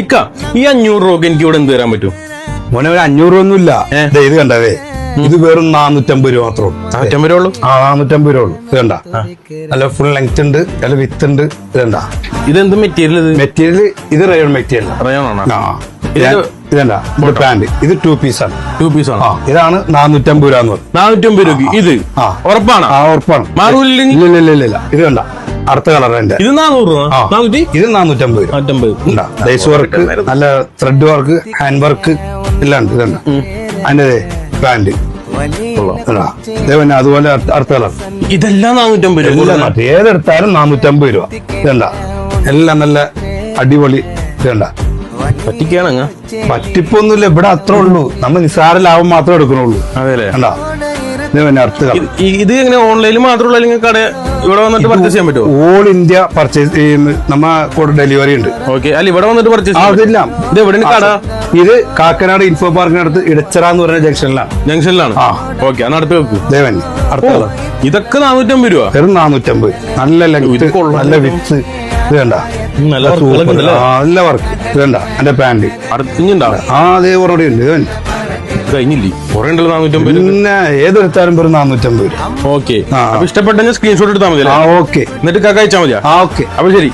ഇക്ക ഈ 500 രൂപ എനിക്ക് ഇവിടെ എന്ത് തരാൻ പറ്റും? മോനെ ഒരു 500 രൂപ ഒന്നുമില്ല. ഇത് കണ്ടവേ, ഇത് വെറും 450 രൂപ മാത്രമേ ഉള്ളൂ. 450 ഉള്ളൂ? 450 രൂപ ഉള്ളൂ. ഇത് കണ്ട, നല്ല ഫുൾ ലെങ്ത് ഉണ്ട്, നല്ല വിത്ത് ഉണ്ട്. ഇത് കണ്ട, ഇതെന്ത് മെറ്റീരിയൽ? മെറ്റീരിയൽ ഇത് റയോൺ മെറ്റീരിയൽ. റയോൺ ആണ്. ഇതണ്ട, ഇത് പാന്റ്, ഇത് 2 പീസ് ആണ്. 2 പീസ് ആണ്. ഇതാണ് 450 രൂപ എന്ന് പറയുന്നത്. 450 രൂപ ഇത് ഉറപ്പാണ്? ഉറപ്പാണ്. മാറൂല്ല. ഇത് കണ്ട, അടുത്ത കളർ എന്റെ. ഇത് 400 രൂപ. ഇത് 450 രൂപ. ഡേസ് വർക്ക്, നല്ല ത്രെഡ് വർക്ക്, ഹാൻഡ് വർക്ക് എല്ലാം ഉണ്ട്. ഇതണ്ട അതിന്റെ പാന്റ്. അതുപോലെ അടുത്ത കളർ. ഇതെല്ലാം 450 രൂപ. ഏതെടുത്താലും 450 രൂപ. ഇതണ്ട, എല്ലാം നല്ല അടിപൊളി. ഇതണ്ട, പറ്റിക്കാണ്. പറ്റിപ്പൊന്നുമില്ല, ഇവിടെ അത്രേ ഉള്ളൂ. നമ്മൾ നിസ്സാര ലാഭം മാത്രമേ എടുക്കണുള്ളൂ. അതെല്ലേ? കണ്ടാ, ഇത് എങ്ങനെ ഓൺലൈനിൽ മാത്രമല്ല, അല്ലെങ്കിൽ കട ഇവിടെ വന്നിട്ട് പർച്ചേസ് ചെയ്യാൻ പറ്റുമോ? ഓൾ ഇന്ത്യ പർച്ചേസ് നമ്മ കൂടെ ഡെലിവറി ഉണ്ട്. ഓക്കെ. അല്ല, ഇവിടെ വന്നിട്ട് പർച്ചേസ് അതെല്ലാം. ഇത് എവിടെയാണ് കട? ഇത് കാക്കനാട് ഇൻഫോ പാർക്കിനടുത്ത് ഇടച്ചറ എന്ന് പറയുന്ന ജംഗ്ഷനിലാണ്. ഓക്കെ, അന്ന് അടുത്ത് വെക്കും. ദേവൻ ഇതൊക്കെ 450 രൂപ. വെറും 450. നല്ല ലെങ്ത്, നല്ല വിത്ത്. ഇത് കണ്ട, നല്ല വർക്ക്. ഇത് കണ്ട, എന്റെ പാന്റ് അടുത്തുണ്ടാവും. അതേ കുറേ ഉണ്ട്. ഇവൻ കഴിഞ്ഞില്ലേ? കുറെ ഉണ്ടല്ലോ 450. പിന്നെ ഏതെടുത്താലും വെറും 450 രൂപ. ഓക്കെ. ഇഷ്ടപ്പെട്ട സ്ക്രീൻഷോട്ട് എടുത്താൽ മതി. ഓക്കെ. എന്നിട്ട് കഴിച്ചാൽ മതിയാ? ഓക്കെ. അപ്പൊ ശരി.